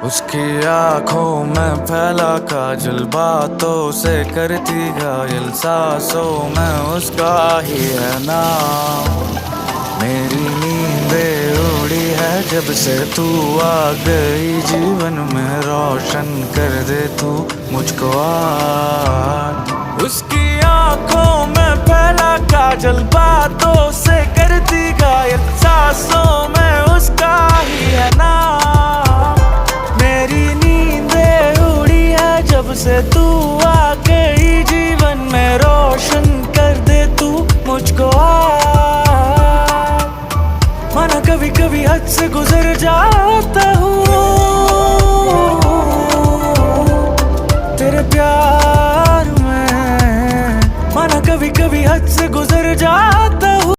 उसकी आंखों में फैला काजल, बातों से करती घायल, सांसों में उसका ही है नाम। मेरी नींदें उड़ी है जब से तू आ गई जीवन में, रोशन कर दे तू मुझको आज। उसकी आंखों में फैला काजल, बातों से करती घायल, सांसों में उसका ही है नाम। मेरी नींदें उड़ी है जब से तू आ गई जीवन में, रोशन कर दे तू मुझको आज। माना कभी कभी हद से गुजर जाता हूँ,